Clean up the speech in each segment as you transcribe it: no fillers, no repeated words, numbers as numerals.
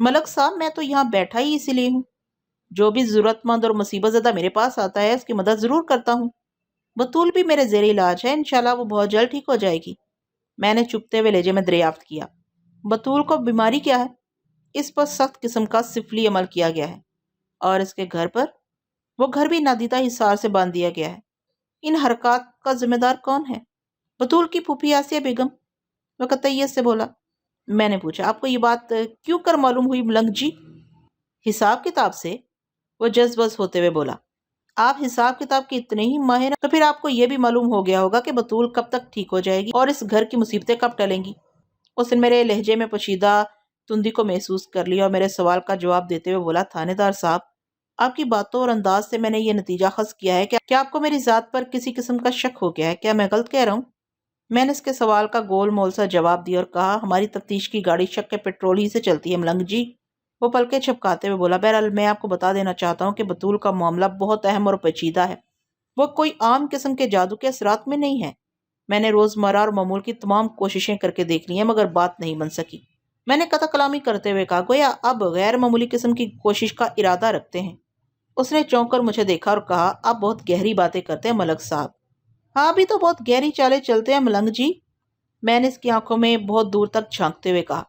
ملک صاحب میں تو یہاں بیٹھا ہی اسی لیے ہوں، جو بھی ضرورت مند اور مصیبت زدہ میرے پاس آتا ہے اس کی مدد ضرور کرتا ہوں۔ بطول بھی میرے زیر علاج ہے، انشاءاللہ وہ بہت جلد ٹھیک ہو جائے گی۔ میں نے چپتے ہوئے لہجے میں دریافت کیا، بطول کو بیماری کیا ہے؟ اس پر سخت قسم کا سفلی عمل کیا گیا ہے، اور اس کے گھر پر؟ وہ گھر بھی نادیدہ حصار سے باندھ دیا گیا ہے۔ ان حرکات کا ذمہ دار کون ہے؟ بطول کی پھوپھی آسیہ بیگم، وہ قطعیت سے بولا۔ میں نے پوچھا، آپ کو یہ بات کیوں کر معلوم ہوئی ملنگ جی؟ حساب کتاب سے، وہ جذبز ہوتے ہوئے بولا۔ آپ حساب کتاب کے اتنے ہی ماہر ہیں تو پھر آپ کو یہ بھی معلوم ہو گیا ہوگا کہ بطول کب تک ٹھیک ہو جائے گی اور اس گھر کی مصیبتیں کب ٹلیں گی۔ اس نے میرے لہجے میں پوشیدہ تندی کو محسوس کر لیا اور میرے سوال کا جواب دیتے ہوئے بولا، تھانے دار صاحب، آپ کی باتوں اور انداز سے میں نے یہ نتیجہ خاص کیا ہے کہ کیا آپ کو میری ذات پر کسی قسم کا شک ہو گیا ہے؟ کیا میں غلط کہہ رہا ہوں؟ میں نے اس کے سوال کا گول مول سا جواب دیا اور کہا، ہماری تفتیش کی گاڑی شک کے پیٹرول ہی سے چلتی ہے ملنگ جی۔ وہ پلکیں چھپکاتے ہوئے بولا، بہرحال میں آپ کو بتا دینا چاہتا ہوں کہ بطول کا معاملہ بہت اہم اور پیچیدہ ہے۔ وہ کوئی عام قسم کے جادو کے اثرات میں نہیں ہے۔ میں نے روزمرہ اور معمول کی تمام کوششیں کر کے دیکھ لی ہیں مگر بات نہیں بن سکی۔ میں نے قطع کلامی کرتے ہوئے کہا، گویا اب غیر معمولی قسم کی کوشش کا ارادہ رکھتے ہیں۔ اس نے چونک کر مجھے دیکھا اور کہا، آپ بہت گہری باتیں کرتے ہیں ملک صاحب۔ ہاں، ابھی تو بہت گہری چالیں چلتے ہیں ملنگ جی۔ میں نے اس کی آنکھوں میں بہت دور تک جھانکتے ہوئے کہا۔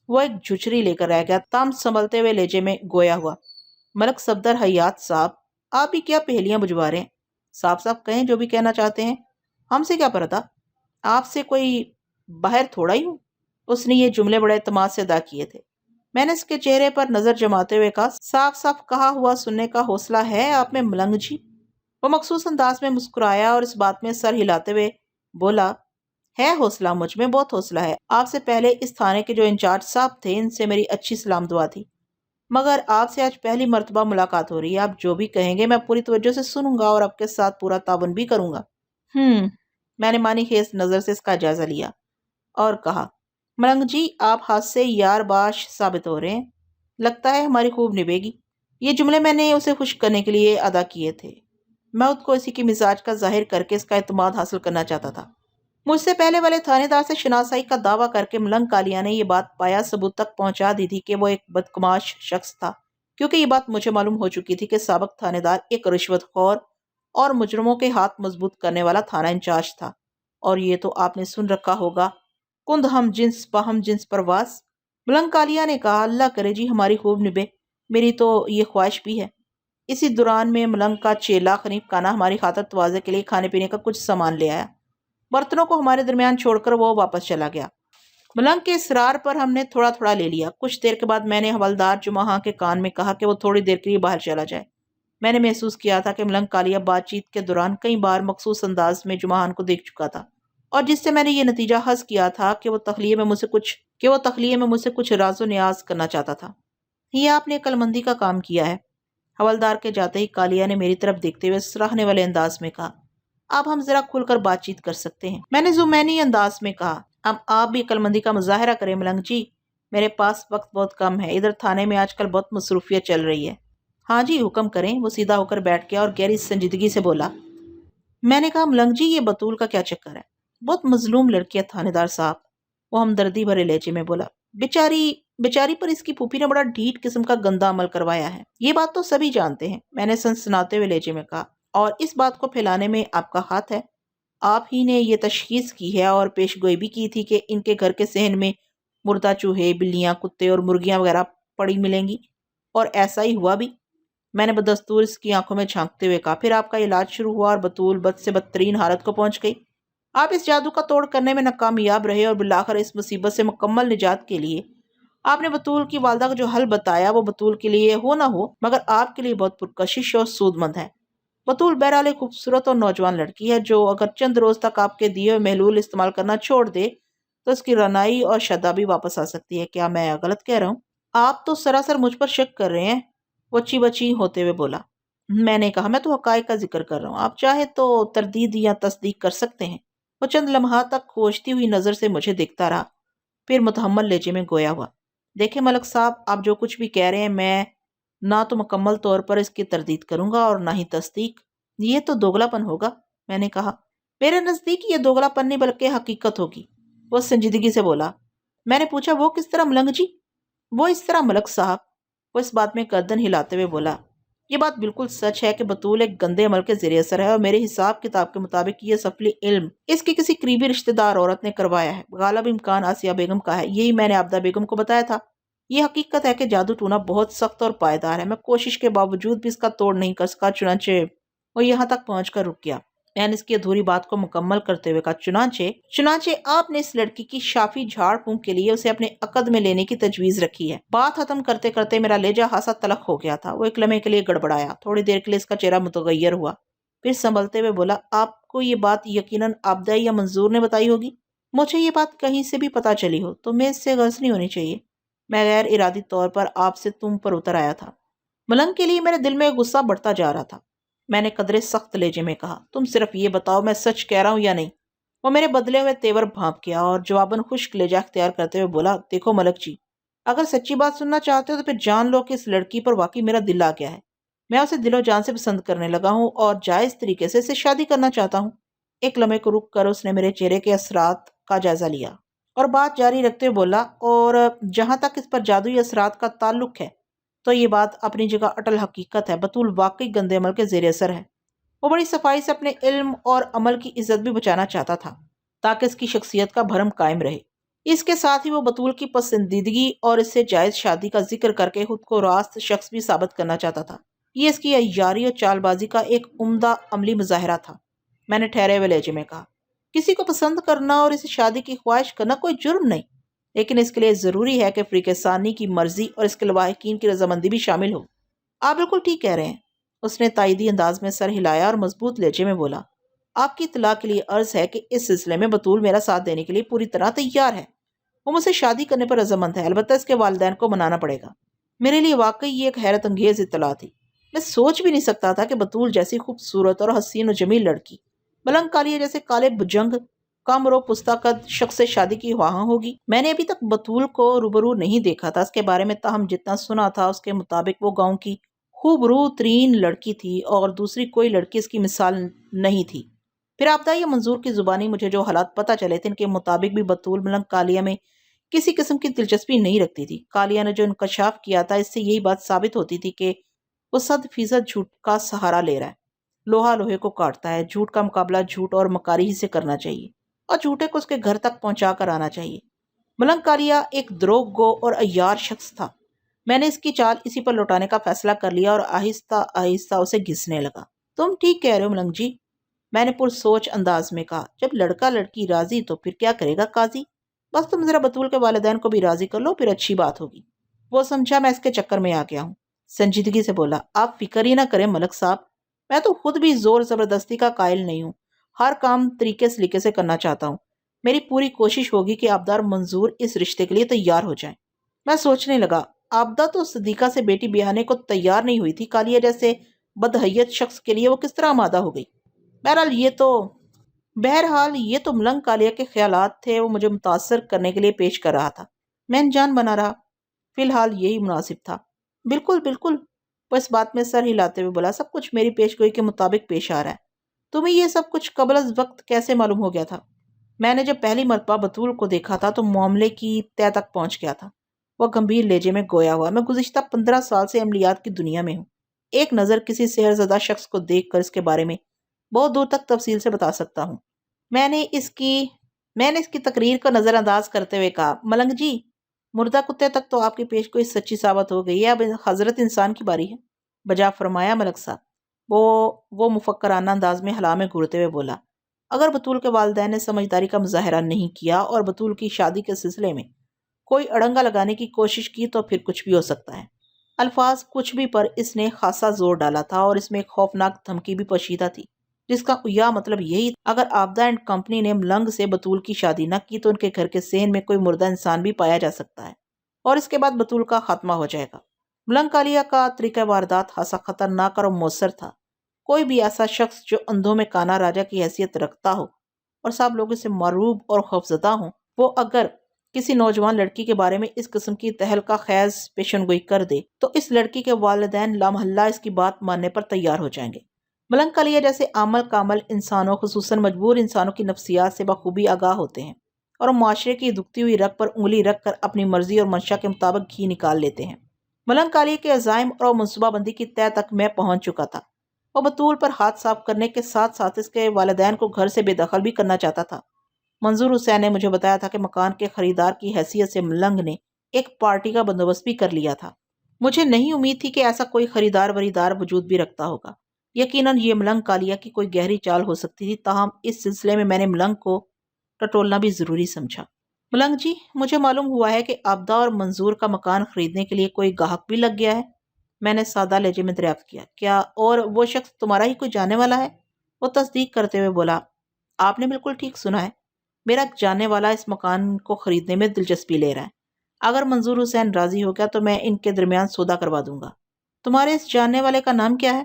وہ ایک جھچری لے کر رہ گیا، تام سنبھلتے ہوئے لہجے میں گویا ہوا، ملک صفدر حیات صاحب، آپ بھی کیا پہلیاں بجوا رہے ہیں؟ صاف صاف کہیں جو بھی کہنا چاہتے ہیں، ہم سے کیا پرتا؟ آپ سے کوئی باہر تھوڑا ہی ہوں۔ اس نے یہ جملے بڑے اعتماد سے ادا کیے تھے۔ میں نے اس کے چہرے پر نظر جماتے ہوئے کہا، صاف صاف کہا ہوا سننے کا حوصلہ ہے آپ میں ملنگ جی۔ وہ مخصوص انداز میں مسکرایا اور اس بات میں سر ہلاتے ہوئے بولا، ہے حوصلہ، مجھ میں بہت حوصلہ ہے۔ آپ سے پہلے اس تھانے کے جو انچارج صاحب تھے ان سے میری اچھی سلام دعا تھی، مگر آپ سے آج پہلی مرتبہ ملاقات ہو رہی ہے۔ آپ جو بھی کہیں گے میں پوری توجہ سے سنوں گا اور آپ کے ساتھ پورا تعاون بھی کروں گا۔ میں نے معنی خیز نظر سے اس کا جائزہ لیا اور کہا، ملنگ جی آپ ہاتھ سے یار باش ثابت ہو رہے ہیں، لگتا ہے ہماری خوب نبھے گی۔ یہ جملے میں نے اسے خوش کرنے کے لیے ادا کیے تھے۔ میں خود کو اسی کی مزاج کا ظاہر کر کے اس کا اعتماد حاصل کرنا چاہتا تھا۔ مجھ سے پہلے والے تھانے دار سے شناسائی کا دعویٰ کر کے ملنگ کالیا نے یہ بات پایا ثبوت تک پہنچا دی تھی کہ وہ ایک بدقماش شخص تھا، کیونکہ یہ بات مجھے معلوم ہو چکی تھی کہ سابق تھانے دار ایک رشوت خور اور مجرموں کے ہاتھ مضبوط کرنے والا تھانہ انچارج تھا۔ اور یہ تو آپ نے سن رکھا ہوگا، کند ہم جنس باہم جنس پرواز۔ ملنگ کالیا نے کہا، اللہ کرے جی ہماری خوب نبھے، میری تو یہ خواہش بھی ہے۔ اسی دوران میں ملنگ کا چیلا خنیف کانا ہماری خاطر تواضع کے لیے کھانے پینے کا کچھ سامان لے آیا۔ برتنوں کو ہمارے درمیان چھوڑ کر وہ واپس چلا گیا۔ ملنگ کے اصرار پر ہم نے تھوڑا تھوڑا لے لیا۔ کچھ دیر کے بعد میں نے حوالدار جمعہ کے کان میں کہا کہ وہ تھوڑی دیر کے لیے باہر چلا جائے۔ میں نے محسوس کیا تھا کہ ملنگ کالیا بات چیت کے دوران کئی بار مخصوص انداز میں جمعہ کو دیکھ چکا تھا، اور جس سے میں نے یہ نتیجہ حاصل کیا تھا کہ وہ تخلیے میں مجھ سے کچھ راز و نیاز کرنا چاہتا تھا۔ یہ آپ نے عقل مندی کا کام کیا ہے، حوالدار کے جاتے ہی کالیا نے میری طرف دیکھتے ہوئے سراہنے والے انداز میں کہا، اب ہم ذرا کھل کر بات چیت کر سکتے ہیں۔ میں نے زمینی انداز میں کہا، اب آپ بھی عقل مندی کا مظاہرہ کریں ملنگ جی، میرے پاس وقت بہت کم ہے، ادھر تھانے میں آج کل بہت مصروفیت چل رہی ہے۔ ہاں جی حکم کریں۔ وہ سیدھا ہو کر بیٹھ گیا اور گہری سنجیدگی سے بولا۔ میں نے کہا، ملنگ جی یہ بطول کا کیا چکر ہے؟ بہت مظلوم لڑکی ہے تھانے دار صاحب، وہ ہمدردی بھرے لہجے میں بولا۔ بیچاری پر اس کی پھوپھی نے بڑا ڈھیٹ قسم کا گندا عمل کروایا ہے، یہ بات تو سبھی جانتے ہیں، میں نے سنسناتے ہوئے لہجے میں کہا، اور اس بات کو پھیلانے میں آپ کا ہاتھ ہے۔ آپ ہی نے یہ تشخیص کی ہے اور پیش گوئی بھی کی تھی کہ ان کے گھر کے صحن میں مردہ چوہے، بلیاں، کتے اور مرغیاں وغیرہ پڑی ملیں گی، اور ایسا ہی ہوا بھی۔ میں نے بدستور اس کی آنکھوں میں جھانکتے ہوئے کہا، پھر آپ کا علاج شروع ہوا اور بطول بد سے بدترین حالت کو پہنچ گئی۔ آپ اس جادو کا توڑ کرنے میں ناکامیاب رہے اور بالآخر اس مصیبت سے مکمل نجات کے لیے آپ نے بطول کی والدہ کا جو حل بتایا وہ بطول کے لیے ہو نہ ہو مگر آپ کے لیے بہت پرکشش اور سود مند ہے۔ بطول بہرحال ایک خوبصورت اور نوجوان لڑکی ہے جو اگر چند روز تک آپ کے دیے ہوئے محلول استعمال کرنا چھوڑ دے تو اس کی رعنائی اور شادابی واپس آ سکتی ہے۔ کیا میں غلط کہہ رہا ہوں؟ آپ تو سراسر مجھ پر شک کر رہے ہیں، وہ چی بچی ہوتے ہوئے بولا۔ میں نے کہا، میں تو حقائق کا ذکر کر رہا ہوں، آپ چاہے تو تردید یا تصدیق کر سکتے ہیں۔ وہ چند لمحات تک کھوجتی ہوئی نظر سے مجھے دیکھتا رہا، پھر متحمل لہجے میں گویا ہوا، دیکھیں ملک صاحب، آپ جو کچھ بھی کہہ رہے ہیں میں نہ تو مکمل طور پر اس کی تردید کروں گا اور نہ ہی تصدیق، یہ تو دوگلا پن ہوگا۔ میں نے کہا، میرے نزدیک یہ دوگلا پن نہیں بلکہ حقیقت ہوگی، وہ سنجیدگی سے بولا۔ میں نے پوچھا، وہ کس طرح ملنگ جی؟ وہ اس طرح ملک صاحب، وہ اس بات میں گردن ہلاتے ہوئے بولا، یہ بات بالکل سچ ہے کہ بطول ایک گندے عمل کے زیر اثر ہے، اور میرے حساب کتاب کے مطابق یہ سفلی علم اس کی کسی قریبی رشتہ دار عورت نے کروایا ہے۔ غالب امکان آسیہ بیگم کا ہے، یہی میں نے عابدہ بیگم کو بتایا تھا۔ یہ حقیقت ہے کہ جادو ٹونا بہت سخت اور پائیدار ہے، میں کوشش کے باوجود بھی اس کا توڑ نہیں کر سکا، چنانچہ وہ یہاں تک پہنچ کر رک گیا۔ میں نے اس کی ادھوری بات کو مکمل کرتے ہوئے کہا، چنانچہ آپ نے اس لڑکی کی شافی جھاڑ پھونک کے لیے اسے اپنے عقد میں لینے کی تجویز رکھی ہے۔ بات ختم کرتے کرتے میرا لہجہ خاصا تلخ ہو گیا تھا۔ وہ ایک لمحے کے لیے گڑبڑایا، تھوڑی دیر کے لیے اس کا چہرہ متغیر ہوا، پھر سنبھلتے ہوئے بولا، آپ کو یہ بات یقیناً عابدہ یا منظور نے بتائی ہوگی؟ مجھے یہ بات کہیں سے بھی پتہ چلی ہو تو میں اس سے غرض نہیں ہونی چاہیے۔ میں غیر ارادی طور پر آپ سے تم پر اتر آیا تھا۔ ملنگ کے لیے میرے دل میں غصہ بڑھتا جا رہا تھا۔ میں نے قدرے سخت لہجے میں کہا، تم صرف یہ بتاؤ میں سچ کہہ رہا ہوں یا نہیں؟ وہ میرے بدلے ہوئے تیور بھانپ گیا اور جواباً خشک لہجہ اختیار کرتے ہوئے بولا، دیکھو ملک جی، اگر سچی بات سننا چاہتے ہو تو پھر جان لو کہ اس لڑکی پر واقعی میرا دل آ گیا ہے۔ میں اسے دل و جان سے پسند کرنے لگا ہوں اور جائز طریقے سے اسے شادی کرنا چاہتا ہوں۔ ایک لمحے کو رک کر اس نے میرے چہرے کے اثرات کا جائزہ لیا اور بات جاری رکھتے ہوئے بولا، اور جہاں تک اس پر جادوئی اثرات کا تعلق ہے تو یہ بات اپنی جگہ اٹل حقیقت ہے، بطول واقعی گندے عمل کے زیر اثر ہے۔ وہ بڑی صفائی سے اپنے علم اور عمل کی عزت بھی بچانا چاہتا تھا تاکہ اس کی شخصیت کا بھرم قائم رہے۔ اس کے ساتھ ہی وہ بطول کی پسندیدگی اور اس سے جائز شادی کا ذکر کر کے خود کو راست شخص بھی ثابت کرنا چاہتا تھا۔ یہ اس کی عیاری اور چال بازی کا ایک عمدہ عملی مظاہرہ تھا۔ میں نے ٹھہرے ہوئے لہجے میں کہا، کسی کو پسند کرنا اور اسے شادی کی خواہش کرنا کوئی جرم نہیں، لیکن اس کے لیے ضروری ہے کہ فریق ثانی کی مرضی اور اس کے لواحقین کی رضامندی بھی شامل ہو۔ آپ بالکل ٹھیک کہہ رہے ہیں۔ اس نے تائیدی انداز میں سر ہلایا اور مضبوط لہجے میں بولا، آپ کی اطلاع کے لیے عرض ہے کہ اس سلسلے میں بطول میرا ساتھ دینے کے لیے پوری طرح تیار ہے۔ وہ مجھ سے شادی کرنے پر رضامند ہے، البتہ اس کے والدین کو منانا پڑے گا۔ میرے لیے واقعی یہ ایک حیرت انگیز اطلاع تھی۔ میں سوچ بھی نہیں سکتا تھا کہ بطول جیسی خوبصورت اور حسین و جمیل لڑکی ملنگ کالیہ جیسے کالے بجنگ کم رو پستہ قد شخص سے شادی کی خواہاں ہوگی۔ میں نے ابھی تک بطول کو روبرو نہیں دیکھا تھا، اس کے بارے میں تاہم جتنا سنا تھا اس کے مطابق وہ گاؤں کی خوبرو ترین لڑکی تھی اور دوسری کوئی لڑکی اس کی مثال نہیں تھی۔ پھر عابدہ یا منظور کی زبانی مجھے جو حالات پتہ چلے تھے ان کے مطابق بھی بطول ملنگ کالیہ میں کسی قسم کی دلچسپی نہیں رکھتی تھی۔ کالیہ نے جو انکشاف کیا تھا اس سے یہی بات ثابت ہوتی تھی کہ وہ 100% جھوٹ کا سہارا لے رہا ہے۔ لوہا لوہے کو کاٹتا ہے، جھوٹ کا مقابلہ جھوٹ اور مکاری ہی سے کرنا چاہیے اور جھوٹے کو اس کے گھر تک پہنچا کر آنا چاہیے۔ ملنگ کالیہ ایک دروغ گو اور عیار شخص تھا۔ میں نے اس کی چال اسی پر لوٹانے کا فیصلہ کر لیا اور آہستہ آہستہ اسے گھسنے لگا۔ تم ٹھیک کہہ رہے ہو ملنگ جی، میں نے پرسوچ انداز میں کہا، جب لڑکا لڑکی راضی تو پھر کیا کرے گا قاضی؟ بس تم ذرا بطول کے والدین کو بھی راضی کر لو، پھر اچھی بات ہوگی۔ وہ سمجھا میں اس کے چکر میں آ گیا ہوں۔ سنجیدگی سے بولا، آپ فکر ہی نہ کریں ملک صاحب، میں تو خود بھی زور زبردستی کا قائل نہیں ہوں، ہر کام طریقے سلیقے سے کرنا چاہتا ہوں۔ میری پوری کوشش ہوگی کہ عابدہ اور منظور اس رشتے کے لیے تیار ہو جائیں۔ میں سوچنے لگا، عابدہ تو صدیقہ سے بیٹی بیاہنے کو تیار نہیں ہوئی تھی، کالیہ جیسے بدحیت شخص کے لیے وہ کس طرح آمادہ ہو گئی؟ بہرحال یہ تو ملنگ کالیہ کے خیالات تھے، وہ مجھے متاثر کرنے کے لیے پیش کر رہا تھا۔ میں انجان بنا رہا، فی الحال یہی مناسب تھا۔ بالکل بالکل، وہ اس بات میں سر ہلاتے ہوئے بولا، سب کچھ میری پیش گوئی کے مطابق پیش آ رہا ہے۔ تمہیں یہ سب کچھ قبل از وقت کیسے معلوم ہو گیا تھا؟ میں نے جب پہلی مرتبہ بطول کو دیکھا تھا تو معاملے کی تہ تک پہنچ گیا تھا۔ وہ گمبھیر لہجے میں گویا ہوا، میں گزشتہ 15 سال سے عملیات کی دنیا میں ہوں۔ ایک نظر کسی سحر زدہ شخص کو دیکھ کر اس کے بارے میں بہت دور تک تفصیل سے بتا سکتا ہوں۔ میں نے اس کی تقریر کو نظر انداز کرتے ہوئے کہا، ملنگ جی، مردہ کتے تک تو آپ کی پیش گوئی سچی ثابت ہو گئی ہے، اب حضرت انسان کی باری ہے۔ بجا فرمایا ملک صاحب۔ وہ مفکرانہ انداز میں ہلا میں گھورتے ہوئے بولا، اگر بطول کے والدین نے سمجھداری کا مظاہرہ نہیں کیا اور بطول کی شادی کے سلسلے میں کوئی اڑنگا لگانے کی کوشش کی تو پھر کچھ بھی ہو سکتا ہے۔ الفاظ کچھ بھی پر اس نے خاصا زور ڈالا تھا اور اس میں ایک خوفناک دھمکی بھی پوشیدہ تھی، جس کا یا مطلب یہی تھا اگر عابدہ اینڈ کمپنی نے ملنگ سے بطول کی شادی نہ کی تو ان کے گھر کے صحن میں کوئی مردہ انسان بھی پایا جا سکتا ہے اور اس کے بعد بطول کا خاتمہ ہو جائے گا۔ ملنگ کالیہ کا طریقہ واردات خاصا خطرناک اور مؤثر تھا۔ کوئی بھی ایسا شخص جو اندھوں میں کانا راجا کی حیثیت رکھتا ہو اور سب لوگوں سے مرعوب اور خوفزدہ ہوں، وہ اگر کسی نوجوان لڑکی کے بارے میں اس قسم کی تہلکہ خیز پیشن گوئی کر دے تو اس لڑکی کے والدین لامحلہ اس کی بات ماننے پر تیار ہو جائیں گے۔ ملنگ کالیہ جیسے عامل کامل انسانوں، خصوصاً مجبور انسانوں کی نفسیات سے بخوبی آگاہ ہوتے ہیں اور معاشرے کی دکھتی ہوئی رگ پر انگلی رکھ کر اپنی مرضی اور منشا کے مطابق گھی نکال لیتے ہیں۔ ملنگ کالیہ کے عزائم اور منصوبہ بندی کی تہہ تک میں پہنچ چکا تھا۔ وہ بطول پر ہاتھ صاف کرنے کے ساتھ ساتھ اس کے والدین کو گھر سے بے دخل بھی کرنا چاہتا تھا۔ منظور حسین نے مجھے بتایا تھا کہ مکان کے خریدار کی حیثیت سے ملنگ نے ایک پارٹی کا بندوبست بھی کر لیا تھا۔ مجھے نہیں امید تھی کہ ایسا کوئی خریدار وریدار وجود بھی رکھتا ہوگا۔ یقیناً یہ ملنگ کالیہ کی کوئی گہری چال ہو سکتی تھی، تاہم اس سلسلے میں نے ملنگ کو ٹٹولنا بھی ضروری سمجھا۔ ملنگ جی، مجھے معلوم ہوا ہے کہ عابدہ اور منظور کا مکان خریدنے کے لیے کوئی گاہک بھی لگ گیا ہے۔ میں نے سادہ لہجے میں دریافت کیا۔ کیا اور وہ شخص تمہارا ہی کوئی جاننے والا ہے؟ وہ تصدیق کرتے ہوئے بولا، آپ نے بالکل ٹھیک سنا ہے، میرا جاننے والا اس مکان کو خریدنے میں دلچسپی لے رہا ہے۔ اگر منظور حسین راضی ہو گیا تو میں ان کے درمیان سودا کروا دوں گا۔ تمہارے اس جاننے والے کا نام کیا ہے؟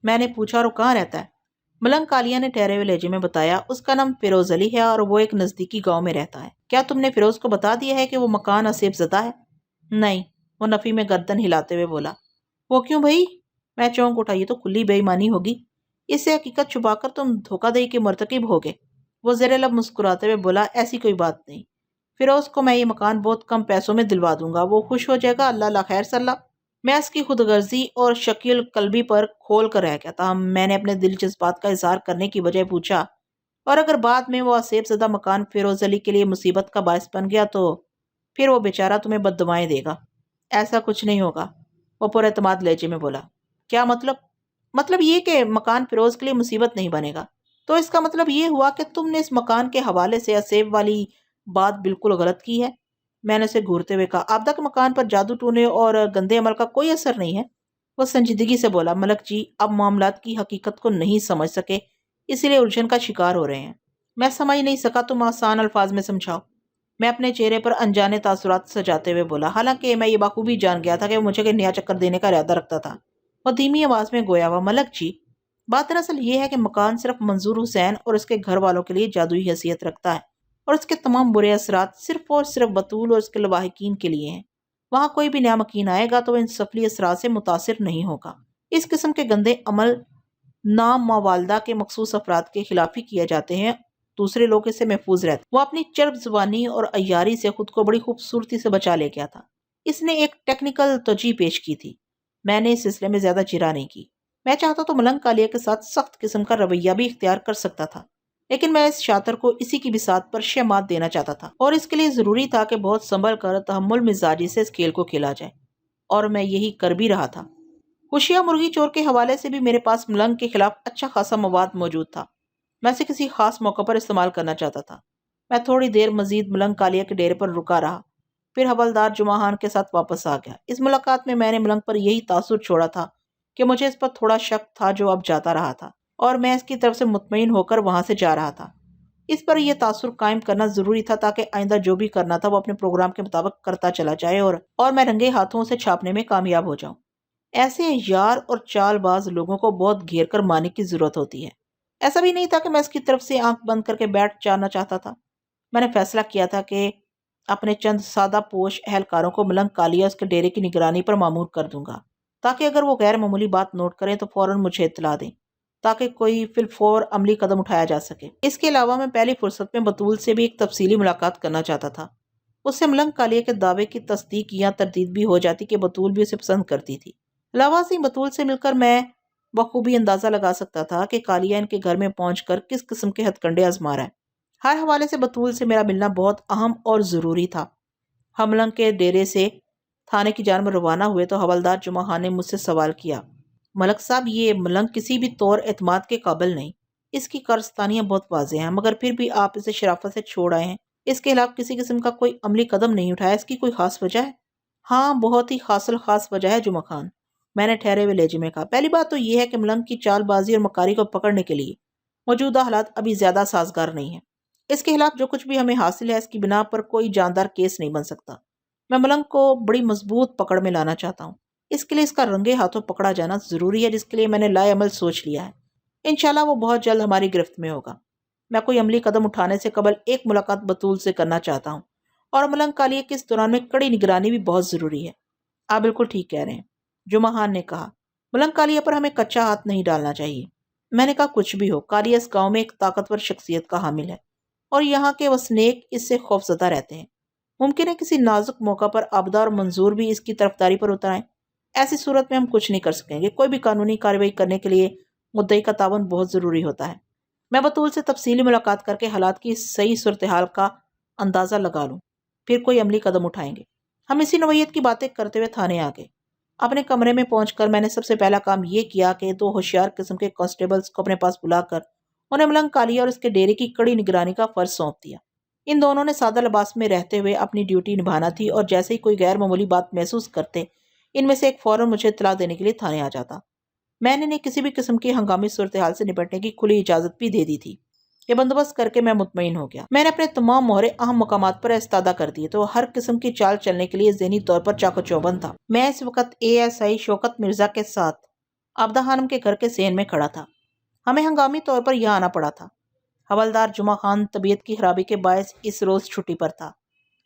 میں نے پوچھا، اور وہ کہاں رہتا ہے؟ ملنگ کالیہ نے ٹھہرے ہوئے لہجے میں بتایا، اس کا نام فیروز علی ہے اور وہ ایک نزدیکی گاؤں میں رہتا ہے۔ کیا تم نے فیروز کو بتا دیا ہے کہ وہ مکان آصف زدہ ہے؟ نہیں، وہ نفی میں گردن ہلاتے ہوئے بولا۔ وہ کیوں بھائی؟ میں چونک اٹھا، یہ تو کھلی بے ایمانی ہوگی، اس سے حقیقت چھپا کر تم دھوکہ دہی کے مرتکب ہوگے۔ وہ زیر لب مسکراتے ہوئے بولا، ایسی کوئی بات نہیں، فیروز کو میں یہ مکان بہت کم پیسوں میں دلوا دوں گا، وہ خوش ہو جائے گا، اللہ لا خیر صلاح۔ میں اس کی خود غرضی اور شکیل قلبی پر کھول کر رہ گیا تھا۔ میں نے اپنے دل جذبات کا اظہار کرنے کی وجہ پوچھا، اور اگر بعد میں وہ آصف زدہ مکان فیروز علی کے لیے مصیبت کا باعث بن گیا تو پھر وہ بیچارہ تمہیں بد دعائیں دے گا۔ ایسا کچھ نہیں ہوگا، وہ پر اعتماد لہجے میں بولا۔ کیا مطلب؟ مطلب یہ کہ مکان فیروز کے لیے مصیبت نہیں بنے گا۔ تو اس کا مطلب یہ ہوا کہ تم نے اس مکان کے حوالے سے آصف والی بات بالکل غلط کی ہے۔ میں نے اسے گھورتے ہوئے کہا، عابدہ کے مکان پر جادو ٹونے اور گندے عمل کا کوئی اثر نہیں ہے۔ وہ سنجیدگی سے بولا، ملک جی، اب معاملات کی حقیقت کو نہیں سمجھ سکے، اسی لیے الجھن کا شکار ہو رہے ہیں۔ میں سمجھ نہیں سکا، تم آسان الفاظ میں سمجھاؤ۔ میں اپنے چہرے پر انجانے تاثرات سجاتے ہوئے بولا، حالانکہ میں یہ بخوبی جان گیا تھا کہ وہ مجھے کہ نیا چکر دینے کا ارادہ رکھتا تھا۔ وہ دھیمی آواز میں گویا ہوا، ملک جی، بات دراصل یہ ہے کہ مکان صرف منظور حسین اور اس کے گھر والوں کے لیے جادوئی حیثیت رکھتا ہے، اور اس کے تمام برے اثرات صرف اور صرف بطول اور اس کے لواحقین کے لیے ہیں۔ وہاں کوئی بھی نیا مکین آئے گا تو وہ ان سفلی اثرات سے متاثر نہیں ہوگا۔ اس قسم کے گندے عمل نام والدہ کے مخصوص افراد کے خلاف ہی کیے جاتے ہیں، دوسرے لوگ اس سے محفوظ رہتے ہیں۔ وہ اپنی چرب زبانی اور عیاری سے خود کو بڑی خوبصورتی سے بچا لے گیا تھا۔ اس نے ایک ٹیکنیکل توجیہ پیش کی تھی۔ میں نے اس سلسلے میں زیادہ چرا نہیں کی۔ میں چاہتا تو ملنگ کالیہ کے ساتھ سخت قسم کا رویہ بھی اختیار کر سکتا تھا، لیکن میں اس شاطر کو اسی کی بساط پر شہمات دینا چاہتا تھا، اور اس کے لیے ضروری تھا کہ بہت سنبھل کر تحمل مزاجی سے اس کھیل کو کھیلا جائے، اور میں یہی کر بھی رہا تھا۔ ہوشیار مرغی چور کے حوالے سے بھی میرے پاس ملنگ کے خلاف اچھا خاصا مواد موجود تھا۔ میں اسے کسی خاص موقع پر استعمال کرنا چاہتا تھا۔ میں تھوڑی دیر مزید ملنگ کالیہ کے ڈیرے پر رکا رہا، پھر حوالدار جمعہ خان کے ساتھ واپس آ گیا۔ اس ملاقات میں نے ملنگ پر یہی تاثر چھوڑا تھا کہ مجھے اس پر تھوڑا شک تھا جو اب جاتا رہا تھا، اور میں اس کی طرف سے مطمئن ہو کر وہاں سے جا رہا تھا۔ اس پر یہ تاثر قائم کرنا ضروری تھا تاکہ آئندہ جو بھی کرنا تھا وہ اپنے پروگرام کے مطابق کرتا چلا جائے، اور میں رنگے ہاتھوں اسے چھاپنے میں کامیاب ہو جاؤں۔ ایسے یار اور چال باز لوگوں کو بہت گھیر کر مارنے کی ضرورت ہوتی ہے۔ ایسا بھی نہیں تھا کہ میں اس کی طرف سے آنکھ بند کر کے بیٹھ جانا چاہتا تھا۔ میں نے فیصلہ کیا تھا کہ اپنے چند سادہ پوش اہلکاروں کو ملنگ کالیہ اس کے ڈیرے کی نگرانی پر مامور کر دوں گا، تاکہ اگر وہ غیر معمولی بات نوٹ کریں تو فوراً مجھے اطلاع دیں، تاکہ کوئی فی الفور عملی قدم اٹھایا جا سکے۔ اس کے علاوہ میں پہلی فرصت میں بطول سے بھی ایک تفصیلی ملاقات کرنا چاہتا تھا۔ اس سے ملنگ کالیہ کے دعوے کی تصدیق یا تردید بھی ہو جاتی کہ بطول بھی اسے پسند کرتی تھی۔ علاوہ سے بطول سے مل کر میں بخوبی اندازہ لگا سکتا تھا کہ کالیہ ان کے گھر میں پہنچ کر کس قسم کے ہتھ کنڈے آزما رہا ہے۔ ہر حوالے سے بطول سے میرا ملنا بہت اہم اور ضروری تھا۔ ہم ملنگ کے ڈیرے سے تھانے کی جانب روانہ ہوئے تو حوالدار جمعہ خان نے مجھ سے سوال کیا، ملک صاحب، یہ ملنگ کسی بھی طور اعتماد کے قابل نہیں، اس کی کارستانیاں بہت واضح ہیں، مگر پھر بھی آپ اسے شرافت سے چھوڑ آئے ہیں، اس کے خلاف کسی قسم کا کوئی عملی قدم نہیں اٹھایا، اس کی کوئی خاص وجہ ہے؟ ہاں، بہت ہی خاص وجہ ہے جمعہ خان، میں نے ٹھہرے ہوئے لہجے میں کہا۔ پہلی بات تو یہ ہے کہ ملنگ کی چال بازی اور مکاری کو پکڑنے کے لیے موجودہ حالات ابھی زیادہ سازگار نہیں ہیں۔ اس کے خلاف جو کچھ بھی ہمیں حاصل ہے اس کی بنا پر کوئی جاندار کیس نہیں بن سکتا۔ میں ملنگ کو بڑی مضبوط پکڑ میں لانا چاہتا ہوں، اس کے لیے اس کا رنگے ہاتھوں پکڑا جانا ضروری ہے، جس کے لیے میں نے لائے عمل سوچ لیا ہے۔ انشاءاللہ وہ بہت جلد ہماری گرفت میں ہوگا۔ میں کوئی عملی قدم اٹھانے سے قبل ایک ملاقات بطول سے کرنا چاہتا ہوں، اور ملنگ کالیہ کے اس دوران میں کڑی نگرانی بھی بہت ضروری ہے۔ آپ بالکل ٹھیک کہہ رہے ہیں، جمعہ خان نے کہا۔ ملنگ کالیہ پر ہمیں کچا ہاتھ نہیں ڈالنا چاہیے۔ میں نے کہا، کچھ بھی ہو، کالیہ اس گاؤں میں ایک طاقتور شخصیت کا حامل ہے، اور یہاں کے وسنیک اس سے خوفزدہ رہتے ہیں۔ ممکن ہے کسی نازک موقع پر آبدہ اور منظور بھی اس کی طرفداری پر اتر آئیں۔ ایسی صورت میں ہم کچھ نہیں کر سکیں گے۔ کوئی بھی قانونی کارروائی کرنے کے لیے مدعی کا تعاون بہت ضروری ہوتا ہے۔ میں بطول سے تفصیلی ملاقات کر کے حالات کی صحیح صورتحال کا اندازہ لگا لوں، پھر کوئی عملی قدم اٹھائیں گے۔ ہم اسی نوعیت کی باتیں کرتے ہوئے تھانے آ گئے۔ اپنے کمرے میں پہنچ کر میں نے سب سے پہلا کام یہ کیا کہ 2 ہوشیار قسم کے کانسٹیبلز کو اپنے پاس بلا کر انہیں ملنگ کالیہ اور اس کے ڈیرے کی کڑی نگرانی کا فرض سونپ دیا۔ ان دونوں نے سادہ لباس میں رہتے ہوئے اپنی ڈیوٹی نبھانا تھی، اور جیسے ہی کوئی غیر معمولی بات محسوس کرتے ان میں سے ایک فوراً مجھے اطلاع دینے کے لیے تھانے آ جاتا۔ میں نے انہیں کسی بھی قسم کی ہنگامی صورتحال سے نپٹنے کی کھلی اجازت بھی دے دی تھی۔ یہ بندوبست کر کے میں مطمئن ہو گیا۔ میں نے اپنے تمام مہرے اہم مقامات پر استادہ کر دیے تو ہر قسم کی چال چلنے کے لیے ذہنی طور پر چاق و چوبند تھا۔ میں اس وقت ASI شوکت مرزا کے ساتھ عابدہ خانم کے گھر کے صحن میں کھڑا تھا۔ ہمیں ہنگامی طور پر یہاں آنا پڑا تھا۔ حوالدار جمعہ خان طبیعت کی خرابی کے باعث اس روز چھٹی پر تھا،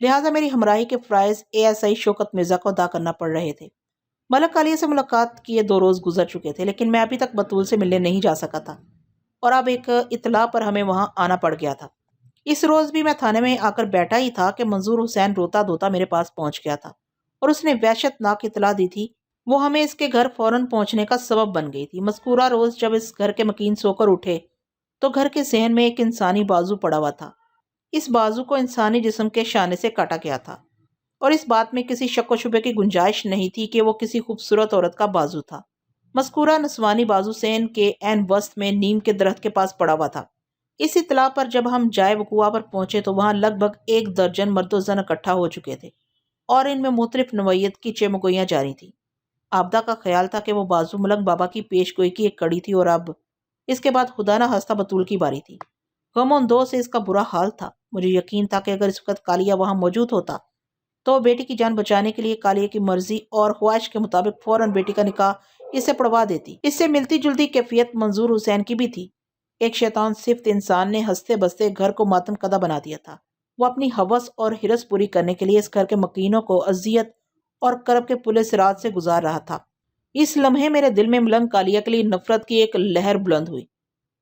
لہٰذا میری ہمراہی کے فرائض ASI شوکت مرزا کو ادا کرنا پڑ رہے تھے۔ ملک کالیہ سے ملاقات کیے 2 روز گزر چکے تھے، لیکن میں ابھی تک بطول سے ملنے نہیں جا سکا تھا، اور اب ایک اطلاع پر ہمیں وہاں آنا پڑ گیا تھا۔ اس روز بھی میں تھانے میں آ کر بیٹھا ہی تھا کہ منظور حسین روتا دھوتا میرے پاس پہنچ گیا تھا، اور اس نے وحشت ناک اطلاع دی تھی۔ وہ ہمیں اس کے گھر فوراً پہنچنے کا سبب بن گئی تھی۔ مذکورہ روز جب اس گھر کے مکین سو کر اٹھے تو گھر کے صحن میں ایک انسانی بازو پڑا ہوا تھا۔ اس بازو کو انسانی جسم کے شانے سے کاٹا گیا تھا، اور اس بات میں کسی شک و شبے کی گنجائش نہیں تھی کہ وہ کسی خوبصورت عورت کا بازو تھا۔ مذکورہ نسوانی بازو صحن کے عین وسط میں نیم کے درخت کے پاس پڑا ہوا تھا۔ اس اطلاع پر جب ہم جائے وقوع پر پہنچے تو وہاں لگ بھگ 1 درجن مرد و زن اکٹھا ہو چکے تھے، اور ان میں مختلف نوعیت کی چمگوئیاں جاری تھیں۔ آبدہ کا خیال تھا کہ وہ بازو ملنگ بابا کی پیش گوئی کی ایک کڑی تھی، اور اب اس کے بعد خدا نہ خواستہ بطول کی باری تھی۔ غم و اندوہ سے اس کا برا حال تھا۔ مجھے یقین تھا کہ اگر اس وقت کالیہ وہاں موجود ہوتا تو وہ بیٹی کی جان بچانے کے لیے کالیہ کی مرضی اور خواہش کے مطابق فوراً بیٹی کا نکاح اس سے پڑوا دیتی۔ اس سے ملتی جلتی کیفیت منظور حسین کی بھی تھی۔ ایک شیطان صفت انسان نے ہنستے بستے گھر کو ماتم کدہ بنا دیا تھا۔ وہ اپنی ہوس اور ہرس پوری کرنے کے لیے اس گھر کے مکینوں کو اذیت اور کرب کے پلے صراط سے گزار رہا تھا۔ اس لمحے میرے دل میں ملنگ کالیہ کے لیے نفرت کی ایک لہر بلند ہوئی،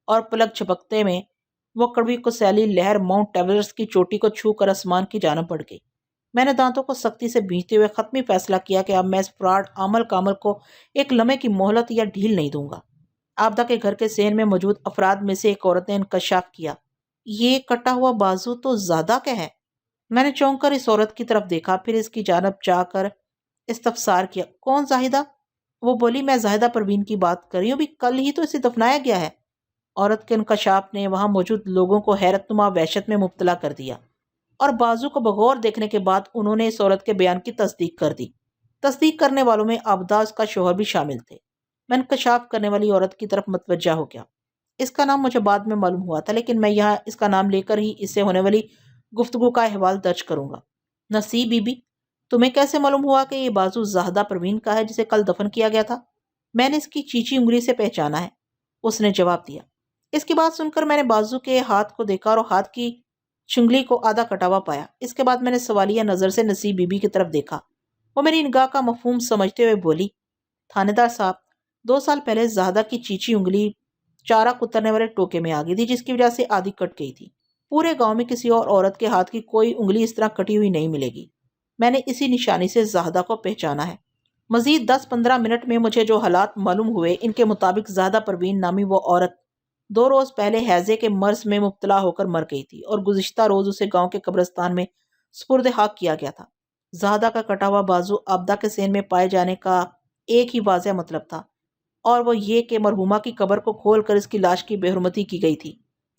اور پلک جھپکتے میں وہ کڑوی کسیلی لہر ماؤنٹ ایورسٹ کی چوٹی کو چھو کر آسمان کی جانب بڑھ گئی۔ میں نے دانتوں کو سختی سے بھینچتے ہوئے حتمی فیصلہ کیا کہ اب میں اس فراڈ عمل کامل کو ایک لمحے کی مہلت یا ڈھیل نہیں دوں گا۔ آبدہ کے گھر کے صحن میں موجود افراد میں سے ایک عورت نے انکشاف کیا، یہ کٹا ہوا بازو تو زادہ کا ہے۔ میں نے چونک کر اس عورت کی طرف دیکھا، پھر اس کی جانب چاہ کر استفسار کیا، کون زاہدہ؟ وہ بولی، میں زاہدہ پروین کی بات کر رہی ہوں، بھی کل ہی تو اسے دفنایا گیا ہے۔ عورت کے انکشاف نے وہاں موجود لوگوں کو حیرت نما وحشت میں مبتلا کر دیا، اور بازو کو بغور دیکھنے کے بعد انہوں نے اس عورت کے بیان کی تصدیق کر دی۔ تصدیق کرنے والوں میں آبدہ اس کا شوہر بھی شامل تھے۔ میں انکشاف کرنے والی عورت کی طرف متوجہ ہو گیا۔ اس کا نام مجھے بعد میں معلوم ہوا تھا، لیکن میں یہاں اس کا نام لے کر ہی اس سے ہونے والی گفتگو کا احوال درج کروں گا۔ نصیب بی بی، تمہیں کیسے معلوم ہوا کہ یہ بازو زاہدہ پروین کا ہے جسے کل دفن کیا گیا تھا؟ میں نے اس کی چیچی انگلی سے پہچانا ہے، اس نے جواب دیا۔ اس کی بات سن کر میں نے بازو کے ہاتھ کو دیکھا اور ہاتھ کی چنگلی کو آدھا کٹا ہوا پایا۔ اس کے بعد میں نے سوالیہ نظر سے نصیب بی بی کی طرف دیکھا۔ وہ میری نگاہ کا مفہوم سمجھتے ہوئے بولی، تھانے دار صاحب، 2 سال پہلے زاہدہ کی چیچی انگلی چارہ کترنے والے ٹوکے میں آ گئی تھی، جس کی وجہ سے آدھی کٹ گئی تھی۔ پورے گاؤں میں کسی اور عورت کے ہاتھ کی کوئی انگلی اس طرح کٹی ہوئی نہیں ملے گی۔ میں نے اسی نشانی سے زاہدہ کو پہچانا ہے۔ مزید 10-15 منٹ میں مجھے جو حالات معلوم ہوئے، ان کے مطابق زاہدہ پروین نامی وہ عورت 2 روز پہلے ہیضے کے مرض میں مبتلا ہو کر مر گئی تھی، اور گزشتہ روز اسے گاؤں کے قبرستان میں سپرد خاک کیا گیا تھا۔ زاہدہ کا کٹا ہوا بازو آبدہ کے صحن میں پائے جانے کا ایک ہی واضح مطلب تھا، اور وہ یہ کہ مرحومہ کی قبر کو کھول کر اس کی لاش کی بے حرمتی کی گئی تھی۔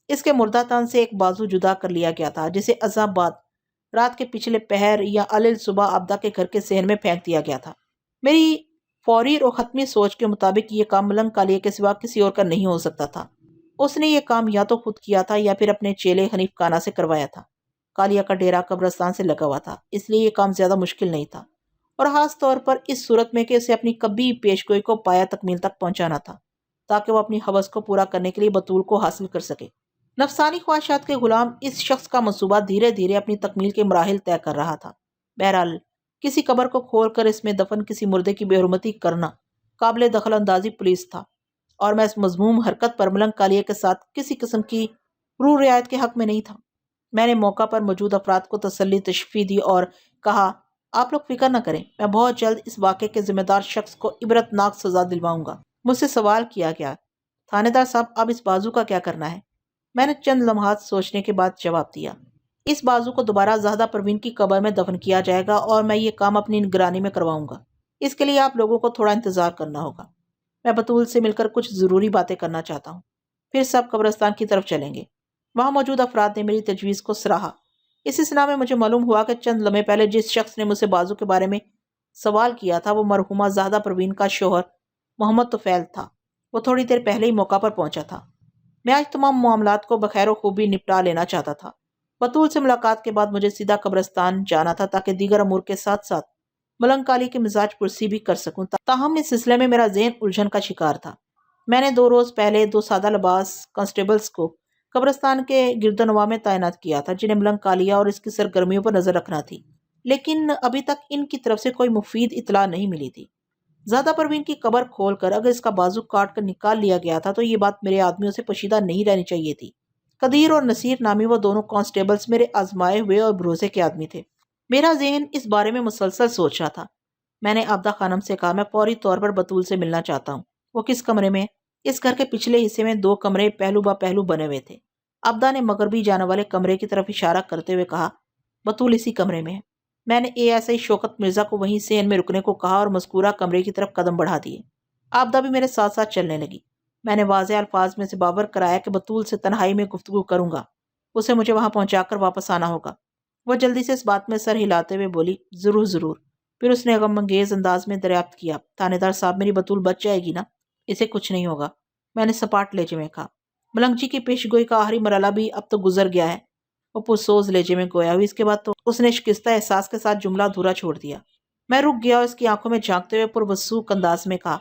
اس کے مردہ تن سے ایک بازو جدا کر لیا گیا تھا، جسے عصا بعد رات کے پچھلے پہر یا علیل صبح آبدہ کے گھر کے صحن میں پھینک دیا گیا تھا۔ میری فوری اور حتمی سوچ کے مطابق یہ کام ملنگ کالیہ کے سوا کسی اور کا نہیں ہو سکتا تھا۔ اس نے یہ کام یا تو خود کیا تھا یا پھر اپنے چیلے حنیف کانا سے کروایا تھا۔ کالیہ کا ڈیرا قبرستان سے لگا ہوا تھا، اس لیے یہ کام زیادہ مشکل نہیں تھا، اور خاص طور پر اس صورت میں کہ اسے اپنی کبھی پیش گوئی کو پایا تکمیل تک پہنچانا تھا، تاکہ وہ اپنی ہوس کو پورا کرنے کے لیے بطول کو حاصل کر سکے۔ نفسانی خواہشات کے غلام اس شخص کا منصوبہ دھیرے دھیرے اپنی تکمیل کے مراحل طے کر رہا تھا۔ بہرحال کسی قبر کو کھول کر اس میں دفن کسی مردے کی بے حرمتی کرنا قابل دخل اندازی پولیس تھا، اور میں اس مذموم حرکت پر ملنگ کالیہ کے ساتھ کسی قسم کی روح رعایت کے حق میں نہیں تھا۔ میں نے موقع پر موجود افراد کو تسلی تشفی دی اور کہا آپ لوگ فکر نہ کریں، میں بہت جلد اس واقعے کے ذمہ دار شخص کو عبرتناک سزا دلواؤں گا۔ مجھ سے سوال کیا گیا تھانے دار صاحب اب اس بازو کا کیا کرنا ہے؟ میں نے چند لمحات سوچنے کے بعد جواب دیا اس بازو کو دوبارہ زاہدہ پروین کی قبر میں دفن کیا جائے گا اور میں یہ کام اپنی نگرانی میں کرواؤں گا۔ اس کے لیے آپ لوگوں کو تھوڑا انتظار کرنا ہوگا۔ میں بطول سے مل کر کچھ ضروری باتیں کرنا چاہتا ہوں، پھر سب قبرستان کی طرف چلیں گے۔ وہاں موجود افراد نے میری تجویز کو سراہا۔ اس اثنا میں مجھے معلوم ہوا کہ چند لمحے پہلے جس شخص نے مجھ سے بازو کے بارے میں سوال کیا تھا وہ مرحومہ زاہدہ پروین کا شوہر محمد طفیل تھا۔ وہ تھوڑی دیر پہلے ہی موقع پر پہنچا تھا۔ میں آج تمام معاملات کو بخیر و خوبی نپٹا لینا چاہتا تھا۔ بطول سے ملاقات کے بعد مجھے سیدھا قبرستان جانا تھا تاکہ دیگر امور کے ساتھ ساتھ ملنگ کالی کی مزاج پرسی بھی کر سکوں، تاہم اس سلسلے میں میرا ذہن الجھن کا شکار تھا۔ میں نے 2 روز پہلے 2 سادہ لباس کانسٹیبلز کو قبرستان کے گردنواں میں تعینات کیا تھا جنہیں ملنگ کالیا اور اس کی سرگرمیوں پر نظر رکھنا تھی، لیکن ابھی تک ان کی طرف سے کوئی مفید اطلاع نہیں ملی تھی۔ زاہدہ پروین کی قبر کھول کر اگر اس کا بازو کاٹ کر نکال لیا گیا تھا تو یہ بات میرے آدمیوں سے پوشیدہ نہیں رہنی چاہیے تھی۔ قدیر اور نصیر نامی وہ دونوں کانسٹیبلز میرے آزمائے ہوئے اور بھروسے کے آدمی تھے۔ میرا ذہن اس بارے میں مسلسل سوچ رہا تھا۔ میں نے عابدہ خانم سے کہا میں فوری طور پر بطول سے ملنا چاہتا ہوں۔ وہ کس کمرے میں؟ اس گھر کے پچھلے حصے میں 2 کمرے پہلو با پہلو بنے ہوئے تھے۔ عابدہ نے مغربی جانے والے کمرے کی طرف اشارہ کرتے ہوئے کہا بطول اسی کمرے میں ہے۔ میں نے ASI شوکت مرزا کو وہیں سین میں رکنے کو کہا اور مذکورہ کمرے کی طرف قدم بڑھا دیے۔ عابدہ بھی میرے ساتھ ساتھ چلنے لگی۔ میں نے واضح الفاظ میں سے باور کرایا کہ بطول سے تنہائی میں گفتگو کروں گا، اسے مجھے وہاں پہنچا کر واپس آنا ہوگا۔ وہ جلدی سے اس بات میں سر ہلاتے ہوئے بولی ضرور ضرور۔ پھر اس نے غم انگیز انداز میں دریافت کیا تھانے دار صاحب میری بطول بچ جائے گی نا؟ اسے کچھ نہیں ہوگا، میں نے سپاٹ لہجے میں کہا۔ ملنگ جی کی پیش گوئی کا آخری مرحلہ بھی اب تو گزر گیا ہے، وہ پرسوز لہجے میں گویا ہوئی۔ اس کے بعد تو اس نے شکستہ احساس کے ساتھ جملہ ادھورا چھوڑ دیا۔ میں رک گیا اور اس کی آنکھوں میں جھانکتے ہوئے پروسوک انداز میں کہا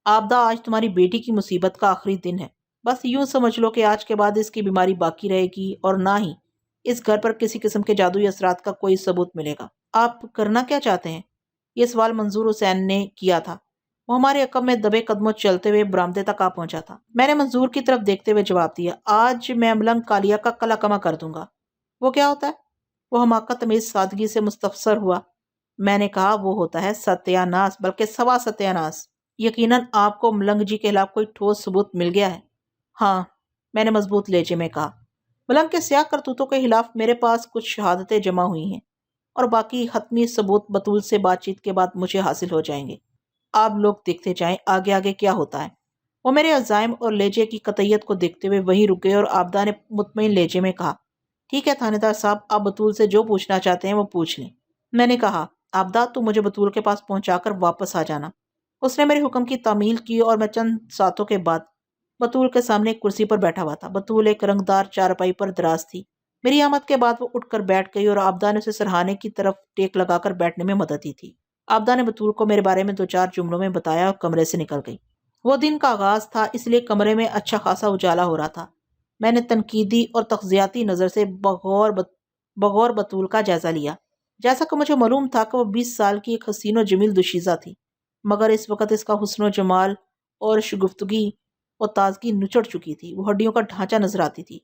عابدہ آج تمہاری بیٹی کی مصیبت کا آخری دن ہے، بس یوں سمجھ لو کہ آج کے بعد اس کی بیماری باقی رہے گی اور نہ ہی اس گھر پر کسی قسم کے جادوئی اثرات کا کوئی ثبوت ملے گا۔ آپ کرنا کیا چاہتے ہیں؟ یہ سوال منظور حسین نے کیا تھا۔ وہ ہمارے عقب میں دبے قدموں چلتے ہوئے برآمدے تک آ پہنچا تھا۔ میں نے منظور کی طرف دیکھتے ہوئے جواب دیا آج میں ملنگ کالیا کا کلا کما کر دوں گا۔ وہ کیا ہوتا ہے؟ وہ حماقت تمیز سادگی سے مستفسر ہوا۔ میں نے کہا وہ ہوتا ہے ستیہ ناس، بلکہ سوا ستیہ ناس۔ یقیناً آپ کو ملنگ جی کے خلاف کوئی ٹھوس ثبوت مل گیا ہے؟ ہاں، میں نے مضبوط لہجے میں کہا۔ ملنگ کے سیاہ کرتوتوں کے خلاف میرے پاس کچھ شہادتیں جمع ہوئی ہیں اور باقی حتمی ثبوت بطول سے بات چیت کے بعد مجھے حاصل ہو جائیں گے۔ آپ لوگ دیکھتے جائیں آگے آگے کیا ہوتا ہے۔ وہ میرے عزائم اور لہجے کی قطعیت کو دیکھتے ہوئے وہیں رک گئے اور عابدہ نے مطمئن لہجے میں کہا ٹھیک ہے تھانے دار صاحب، آپ بطول سے جو پوچھنا چاہتے ہیں وہ پوچھ لیں۔ میں نے کہا عابدہ تو مجھے بطول کے پاس پہنچا کر واپس آ جانا۔ اس نے میرے حکم کی تعمیل کی اور میں چند ساتوں کے بعد بطول کے سامنے ایک کرسی پر بیٹھا ہوا تھا۔ بطول ایک رنگدار چارپائی پر دراز تھی۔ میری آمد کے بعد وہ اٹھ کر بیٹھ گئی اور عابدہ نے اسے سرہانے کی طرف ٹیک لگا کر بیٹھنے میں مدد دی تھی۔ عابدہ نے بطول کو میرے بارے میں 2-4 جملوں میں بتایا اور کمرے سے نکل گئی۔ وہ دن کا آغاز تھا، اس لیے کمرے میں اچھا خاصا اجالا ہو رہا تھا۔ میں نے تنقیدی اور تغذیاتی نظر سے بغور بطول کا جائزہ لیا۔ جیسا کہ مجھے معلوم تھا کہ وہ 20 سال کی ایک حسین و جمیل دوشیزہ تھی، مگر اس وقت اس کا حسن و جمال اور شگفتگی اور تازگی نچڑ چکی تھی۔ وہ ہڈیوں کا ڈھانچہ نظر آتی تھی،